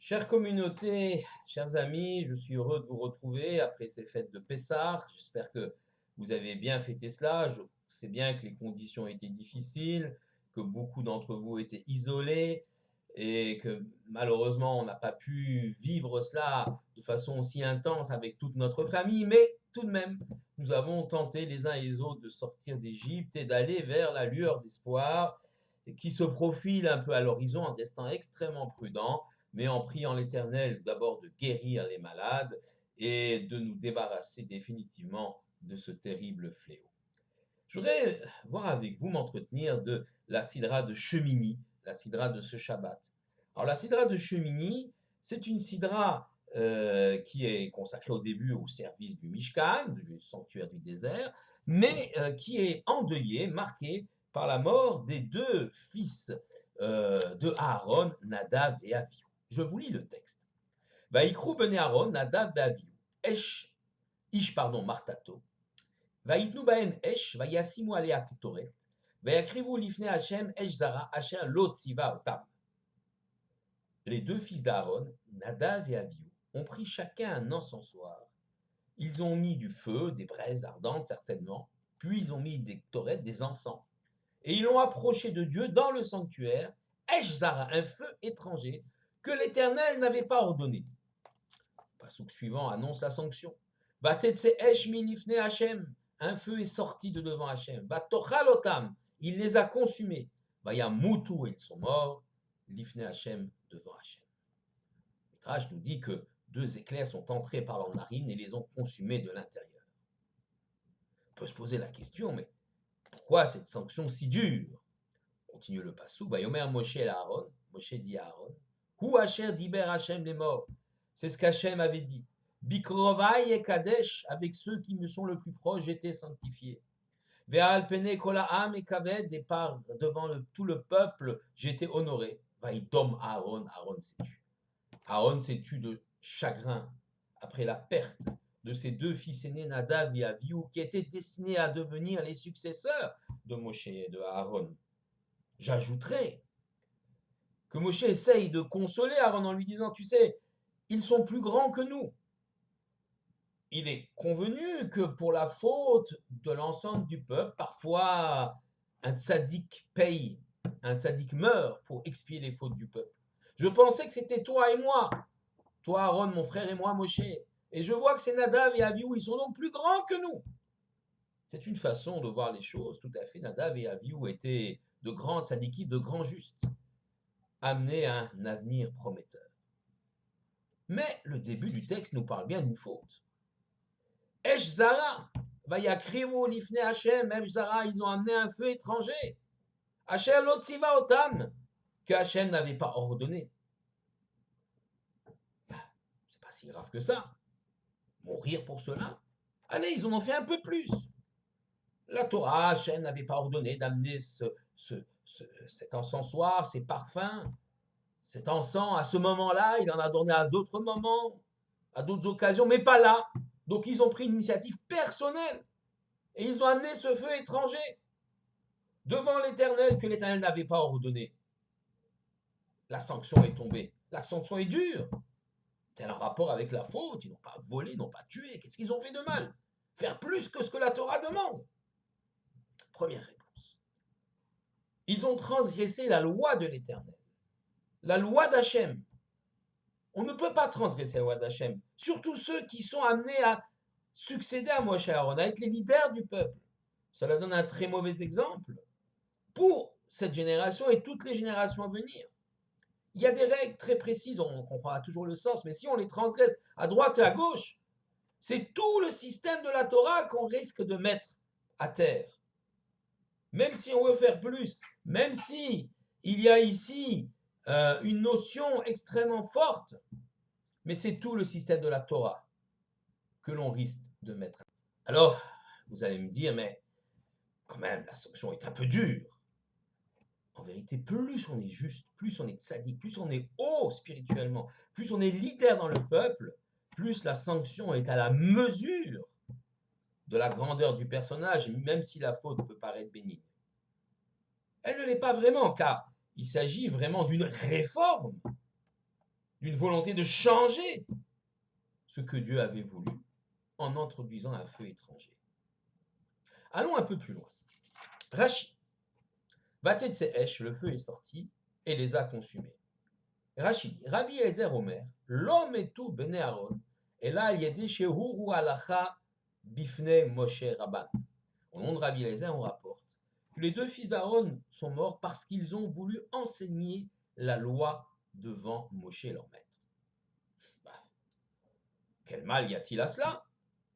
Chère communauté, chers amis, je suis heureux de vous retrouver après ces fêtes de Pessah. J'espère que vous avez bien fêté cela. Je sais bien que les conditions étaient difficiles, que beaucoup d'entre vous étaient isolés et que malheureusement on n'a pas pu vivre cela de façon aussi intense avec toute notre famille, mais tout de même, nous avons tenté les uns et les autres de sortir d'Égypte et d'aller vers la lueur d'espoir qui se profile un peu à l'horizon, un destin extrêmement prudent, mais en priant l'Éternel d'abord de guérir les malades et de nous débarrasser définitivement de ce terrible fléau. Je voudrais voir avec vous m'entretenir de la sidra de Shemini, la sidra de ce Shabbat. Alors la sidra de Shemini, c'est une sidra qui est consacrée au début au service du Mishkan, du sanctuaire du désert, mais qui est endeuillée, marquée par la mort des deux fils de Aaron, Nadav et Avihu. Je vous lis le texte. Vaïkrou ben Aaron, Nadav et Avihu, Martato, ויתנו בהן אש, וישימו עליה קטורת, ויקריבו לפני השם אש זרה, אשר לא ציווה אותם. Les deux fils d'Aaron, Nadav et Avihu, ont pris chacun un encensoir. Ils ont mis du feu, des braises ardentes certainement, puis ils ont mis des torettes, des encens, et ils l'ont approché de Dieu dans le sanctuaire, Esh Zara, un feu étranger, que l'Éternel n'avait pas ordonné. Passouk suivant annonce la sanction. Vatetse Esh milifne Hashem, un feu est sorti de devant Hachem. Vatochalotam, il les a consumés. Vayamutu, ils sont morts. Lifne Hachem, devant Hachem. Le Midrash nous dit que deux éclairs sont entrés par leurs narines et les ont consumés de l'intérieur. On peut se poser la question, mais pourquoi cette sanction si dure? Continue le passou. Vayomer Moshe et Aaron. Moshe dit à Aaron. Hu Asher diber Hachem les morts. C'est ce qu'Hachem avait dit. Bikrovai et Kadesh, avec ceux qui me sont le plus proches, j'étais sanctifié. Ve'al pene kol ha'am et kaved, et par devant tout le peuple, j'étais honoré. Vaïdom Aaron, Aaron s'est tu. Aaron s'est tu de chagrin après la perte de ses deux fils aînés, Nadav et Avihu, qui étaient destinés à devenir les successeurs de Moshe et de Aaron. J'ajouterai que Moshe essaye de consoler Aaron en lui disant, tu sais, ils sont plus grands que nous. Il est convenu que pour la faute de l'ensemble du peuple, parfois un tzaddik paye, un tzaddik meurt pour expier les fautes du peuple. Je pensais que c'était toi et moi, toi Aaron, mon frère, et moi Moshe. Et je vois que c'est Nadav et Avihu, ils sont donc plus grands que nous. C'est une façon de voir les choses, tout à fait. Nadav et Avihu étaient de grands tzaddikim, de grands justes, amenés à un avenir prometteur. Mais le début du texte nous parle bien d'une faute. Esh Zara, Vayakrivu lifne Hashem, Esh Zara, ils ont amené un feu étranger. Asher lo tziva otam, que Hashem n'avait pas ordonné. C'est pas si grave que ça. Mourir pour cela. Allez, ils en ont fait un peu plus. La Torah, Hashem n'avait pas ordonné d'amener cet encensoir, ces parfums, cet encens à ce moment-là. Il en a donné à d'autres moments, à d'autres occasions, mais pas là. Donc ils ont pris une initiative personnelle et ils ont amené ce feu étranger devant l'Éternel que l'Éternel n'avait pas ordonné. La sanction est tombée. La sanction est dure. C'est un rapport avec la faute. Ils n'ont pas volé, ils n'ont pas tué. Qu'est-ce qu'ils ont fait de mal? Faire plus que ce que la Torah demande. Première réponse. Ils ont transgressé la loi de l'Éternel. La loi d'Hachem. On ne peut pas transgresser la loi d'Hachem. Surtout ceux qui sont amenés à succéder à Moshe et Aaron, à être les leaders du peuple. Cela donne un très mauvais exemple pour cette génération et toutes les générations à venir. Il y a des règles très précises, on comprendra toujours le sens, mais si on les transgresse à droite et à gauche, c'est tout le système de la Torah qu'on risque de mettre à terre. Même si on veut faire plus, même si il y a ici une notion extrêmement forte, mais c'est tout le système de la Torah que l'on risque de mettre. Alors, vous allez me dire, mais quand même, la sanction est un peu dure. En vérité, plus on est juste, plus on est tzaddik, plus on est haut spirituellement, plus on est leader dans le peuple, plus la sanction est à la mesure de la grandeur du personnage, même si la faute peut paraître bénigne. Elle ne l'est pas vraiment, car il s'agit vraiment d'une réforme d'une volonté de changer ce que Dieu avait voulu en introduisant un feu étranger. Allons un peu plus loin. Rashi. Vatet Tseesh, le feu est sorti et les a consumés. Rashi dit, Rabbi Eliezer Omer, l'homme et tout bene Aaron, et là il y a des shehu halacha bifne Moshe Rabban. Au nom de Rabbi Eliezer, on rapporte que les deux fils d'Aaron sont morts parce qu'ils ont voulu enseigner la loi devant Moshe leur maître. Quel mal y a-t-il à cela?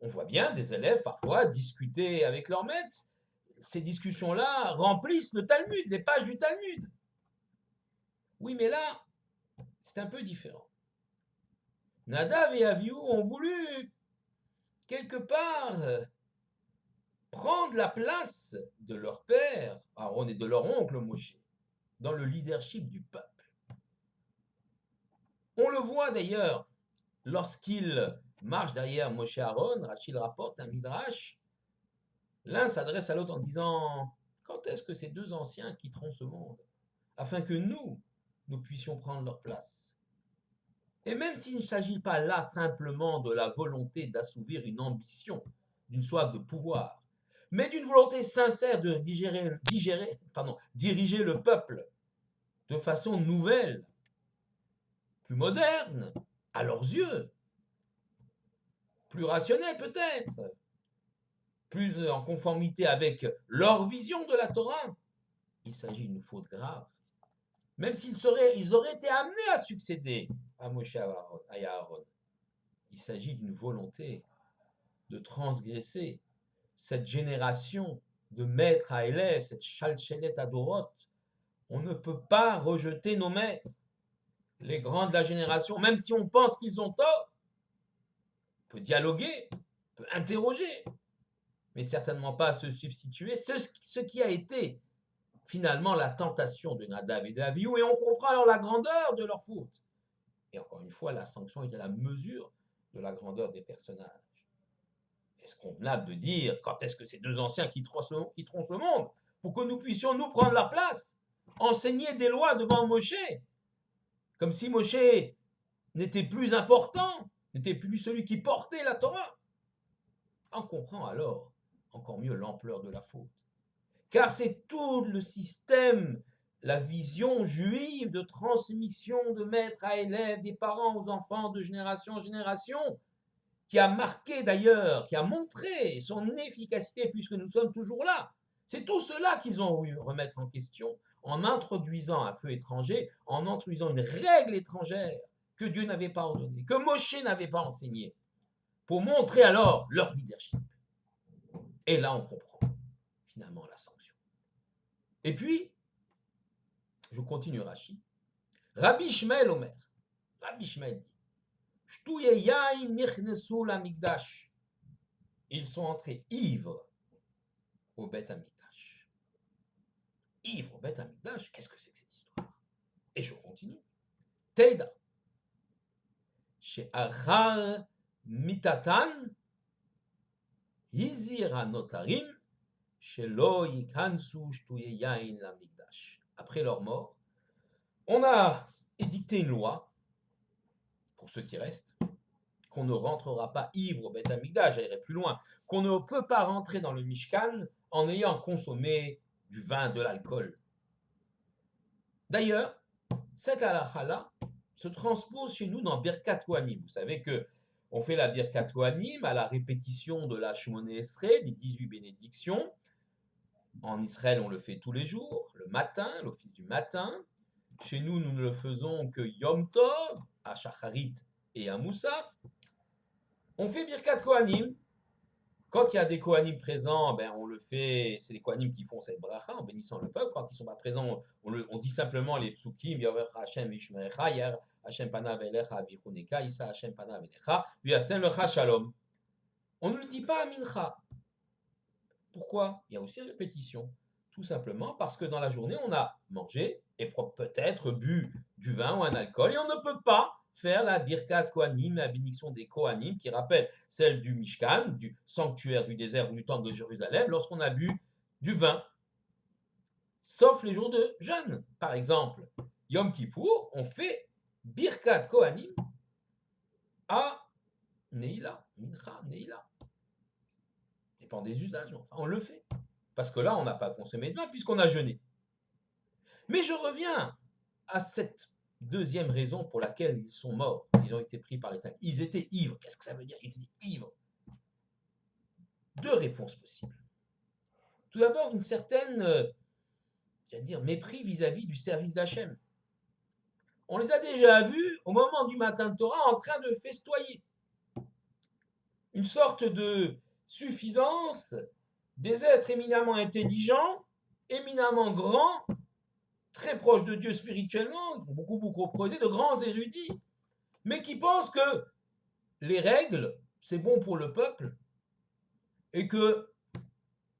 On voit bien des élèves parfois discuter avec leur maître. Ces discussions-là remplissent le Talmud, les pages du Talmud. Oui, mais là, c'est un peu différent. Nadav et Avihu ont voulu, quelque part, prendre la place de leur père, Aaron, et de leur oncle Moshe, dans le leadership du peuple. On le voit d'ailleurs lorsqu'ils marchent derrière Moshe Aaron, Rachid rapporte un midrash, l'un s'adresse à l'autre en disant « Quand est-ce que ces deux anciens quitteront ce monde, afin que nous puissions prendre leur place ?» Et même s'il ne s'agit pas là simplement de la volonté d'assouvir une ambition, d'une soif de pouvoir, mais d'une volonté sincère de diriger le peuple de façon nouvelle, plus moderne, à leurs yeux, plus rationnelle peut-être, plus en conformité avec leur vision de la Torah, il s'agit d'une faute grave. Même s'ils auraient été amenés à succéder à Moshe et à Aaron, il s'agit d'une volonté de transgresser cette génération de maîtres à élèves, cette chalchelet adorot. On ne peut pas rejeter nos maîtres, les grands de la génération, même si on pense qu'ils ont tort. On peut dialoguer, on peut interroger, mais certainement pas se substituer. Ce qui a été finalement la tentation de Nadav et d'Avihu, et on comprend alors la grandeur de leur faute. Et encore une fois, la sanction est à la mesure de la grandeur des personnages. Est-ce convenable de dire quand est-ce que ces deux anciens quitteront ce monde pour que nous puissions nous prendre leur place, enseigner des lois devant Moshe, comme si Moshe n'était plus important, n'était plus celui qui portait la Torah? On comprend alors encore mieux l'ampleur de la faute. Car c'est tout le système, la vision juive de transmission de maître à élève, des parents aux enfants, de génération en génération, qui a marqué d'ailleurs, qui a montré son efficacité puisque nous sommes toujours là. C'est tout cela qu'ils ont voulu remettre en question en introduisant un feu étranger, en introduisant une règle étrangère que Dieu n'avait pas ordonnée, que Moshe n'avait pas enseignée, pour montrer alors leur leadership. Et là, on comprend finalement la sanction. Et puis, je continue Rashi. Rabbi Ishmael Omer. Rabbi Ishmael dit, Shtuye yain nichnesu lamikdash. Ils sont entrés ivres au Beth Amikdash. Ivres au Beth Amikdash, qu'est-ce que c'est que cette histoire? Et je continue. Teida. She'achar mitatan hizira notarim shelo yikansu shtuye yain lamikdash. Après leur mort, on a édicté une loi, pour ceux qui restent, qu'on ne rentrera pas ivre au Beth Amikdash, j'irai plus loin, qu'on ne peut pas rentrer dans le Mishkan en ayant consommé du vin, de l'alcool. D'ailleurs, cette halakha-là se transpose chez nous dans Birkat Kohanim. Vous savez que on fait la Birkat Kohanim à la répétition de la Shmoneh Esrei, des 18 bénédictions. En Israël, on le fait tous les jours, le matin, l'office du matin. Chez nous, nous ne le faisons que Yom Tov, à Shacharit et à Moussaf. On fait Birkat Kohanim. Quand il y a des Kohanim présents, ben on le fait, c'est les Kohanim qui font cette bracha en bénissant le peuple. Quand ils ne sont pas présents, on dit simplement les psukim, Yaver Hashem Vishmerecha, Yer Hashem Panav Elecha Vichuneka, Isa Hashem Panav Elecha, V'yasem Lecha Shalom. On ne le dit pas à Mincha. Pourquoi? Il y a aussi répétition. Tout simplement parce que dans la journée, on a mangé et peut-être bu du vin ou un alcool et on ne peut pas faire la Birkat Kohanim, la bénédiction des Kohanim, qui rappelle celle du Mishkan, du sanctuaire du désert ou du temple de Jérusalem, lorsqu'on a bu du vin. Sauf les jours de jeûne. Par exemple, Yom Kippour, on fait Birkat Kohanim à Neila, Mincha, Neila. Ça dépend des usages, enfin, on le fait. Parce que là, on n'a pas consommé de vin puisqu'on a jeûné. Mais je reviens à cette deuxième raison pour laquelle ils sont morts. Ils ont été pris par l'État. Ils étaient ivres. Qu'est-ce que ça veut dire? Ils étaient ivres. Deux réponses possibles. Tout d'abord, une certaine, j'allais dire, mépris vis-à-vis du service d'Hachem. On les a déjà vus au moment du matin de Torah en train de festoyer. Une sorte de suffisance des êtres éminemment intelligents, éminemment grands, très proches de Dieu spirituellement, beaucoup creusé, de grands érudits, mais qui pensent que les règles, c'est bon pour le peuple, et que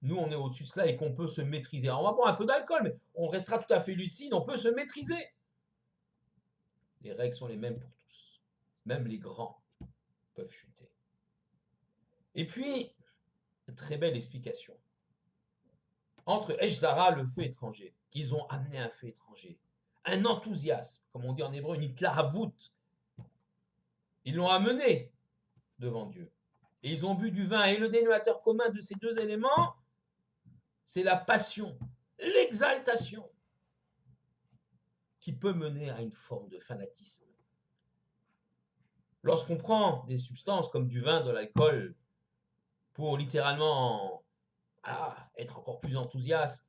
nous, on est au-dessus de cela et qu'on peut se maîtriser. Alors, on va boire un peu d'alcool, mais on restera tout à fait lucide, on peut se maîtriser. Les règles sont les mêmes pour tous. Même les grands peuvent chuter. Et puis, très belle explication. Entre Eshzara, le feu étranger, ils ont amené un feu étranger, un enthousiasme, comme on dit en hébreu, une itlahavut. Ils l'ont amené devant Dieu. Et ils ont bu du vin. Et le dénominateur commun de ces deux éléments, c'est la passion, l'exaltation, qui peut mener à une forme de fanatisme. Lorsqu'on prend des substances comme du vin, de l'alcool, pour littéralement être encore plus enthousiaste,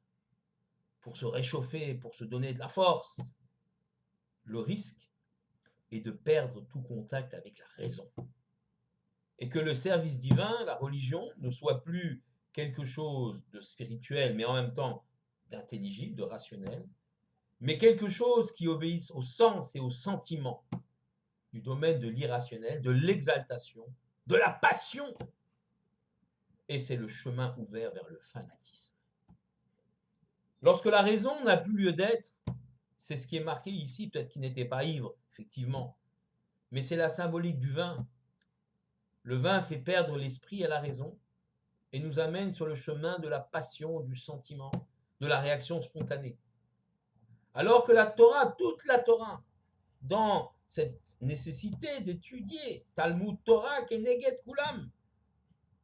pour se réchauffer, pour se donner de la force, le risque est de perdre tout contact avec la raison. Et que le service divin, la religion, ne soit plus quelque chose de spirituel, mais en même temps d'intelligible, de rationnel, mais quelque chose qui obéisse au sens et au sentiment du domaine de l'irrationnel, de l'exaltation, de la passion. Et c'est le chemin ouvert vers le fanatisme. Lorsque la raison n'a plus lieu d'être, c'est ce qui est marqué ici, peut-être qu'il n'était pas ivre, effectivement, mais c'est la symbolique du vin. Le vin fait perdre l'esprit à la raison et nous amène sur le chemin de la passion, du sentiment, de la réaction spontanée. Alors que la Torah, toute la Torah, dans cette nécessité d'étudier Talmud Torah Keneged Kulam,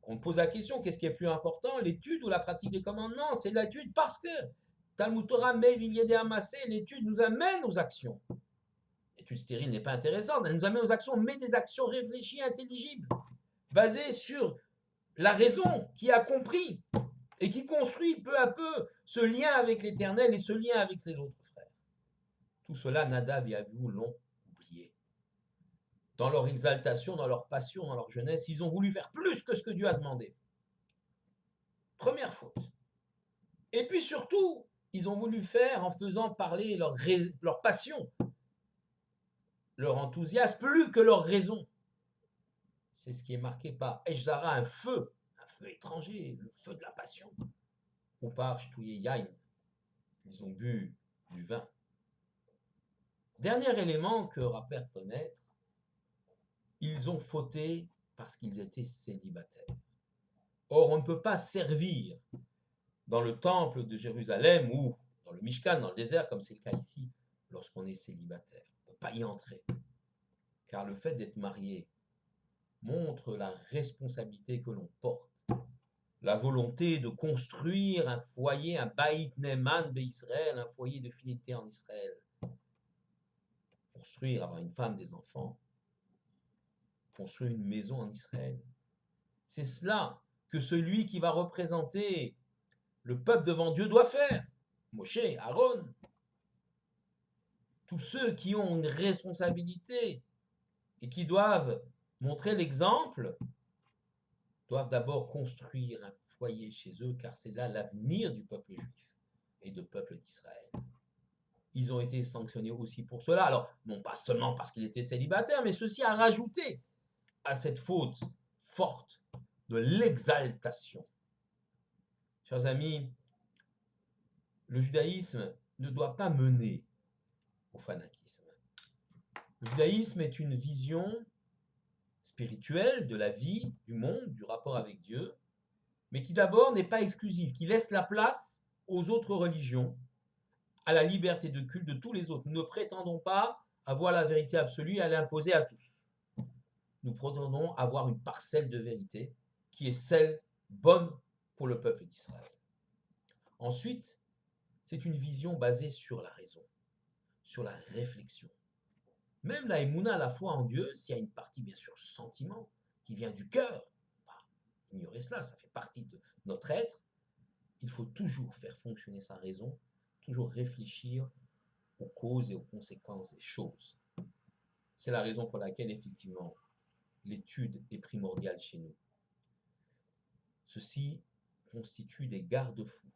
on pose la question, qu'est-ce qui est plus important, l'étude ou la pratique des commandements? C'est l'étude parce que Talmud Torah Meviviede Amassé, l'étude nous amène aux actions. L'étude stérile n'est pas intéressante, elle nous amène aux actions, mais des actions réfléchies, intelligibles, basées sur la raison qui a compris et qui construit peu à peu ce lien avec l'Éternel et ce lien avec les autres frères. Tout cela, Nadav et Avihu l'ont oublié. Dans leur exaltation, dans leur passion, dans leur jeunesse, ils ont voulu faire plus que ce que Dieu a demandé. Première faute. Et puis surtout, ils ont voulu faire en faisant parler leur passion, leur enthousiasme, plus que leur raison. C'est ce qui est marqué par Eshzara, un feu étranger, le feu de la passion. Ou par Shtouye Yain, ils ont bu du vin. Dernier élément que rappelle ton maître, ils ont fauté parce qu'ils étaient célibataires. Or, on ne peut pas servir dans le temple de Jérusalem ou dans le Mishkan, dans le désert, comme c'est le cas ici, lorsqu'on est célibataire. On ne peut pas y entrer. Car le fait d'être marié montre la responsabilité que l'on porte, la volonté de construire un foyer, un Baït Neman Israël, un foyer de fidélité en Israël. Construire, avoir une femme, des enfants, construire une maison en Israël. C'est cela que celui qui va représenter le peuple devant Dieu doit faire. Moshe, Aaron, tous ceux qui ont une responsabilité et qui doivent montrer l'exemple, doivent d'abord construire un foyer chez eux, car c'est là l'avenir du peuple juif et du peuple d'Israël. Ils ont été sanctionnés aussi pour cela. Alors, non pas seulement parce qu'ils étaient célibataires, mais ceci a rajouté à cette faute forte de l'exaltation. Chers amis, le judaïsme ne doit pas mener au fanatisme. Le judaïsme est une vision spirituelle de la vie, du monde, du rapport avec Dieu, mais qui d'abord n'est pas exclusive, qui laisse la place aux autres religions, à la liberté de culte de tous les autres. Nous ne prétendons pas avoir la vérité absolue et à l'imposer à tous. Nous prétendons avoir une parcelle de vérité qui est celle bonne pour le peuple d'Israël. Ensuite, c'est une vision basée sur la raison, sur la réflexion. Même la émouna, la foi en Dieu, s'il y a une partie bien sûr sentiment qui vient du cœur, pas ignorer cela, ça fait partie de notre être. Il faut toujours faire fonctionner sa raison, toujours réfléchir aux causes et aux conséquences des choses. C'est la raison pour laquelle effectivement l'étude est primordiale chez nous. Ceci constitue des garde-fous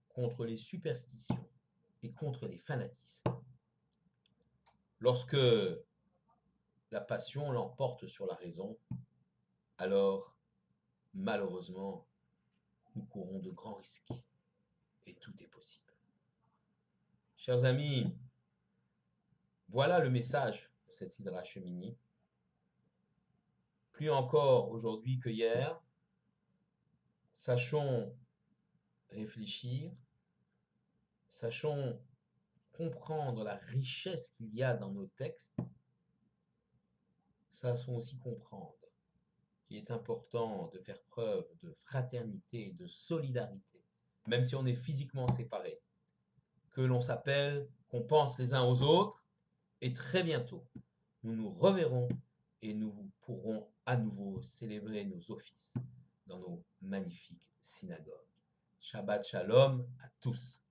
contre les superstitions et contre les fanatismes. Lorsque la passion l'emporte sur la raison, alors malheureusement, nous courons de grands risques et tout est possible. Chers amis, voilà le message de cette Sidra Shemini. Plus encore aujourd'hui que hier, sachons réfléchir, sachons comprendre la richesse qu'il y a dans nos textes, sachons aussi comprendre qu'il est important de faire preuve de fraternité et de solidarité, même si on est physiquement séparés, que l'on s'appelle, qu'on pense les uns aux autres, et très bientôt, nous nous reverrons et nous pourrons à nouveau célébrer nos offices dans nos magnifiques synagogues. Shabbat Shalom à tous.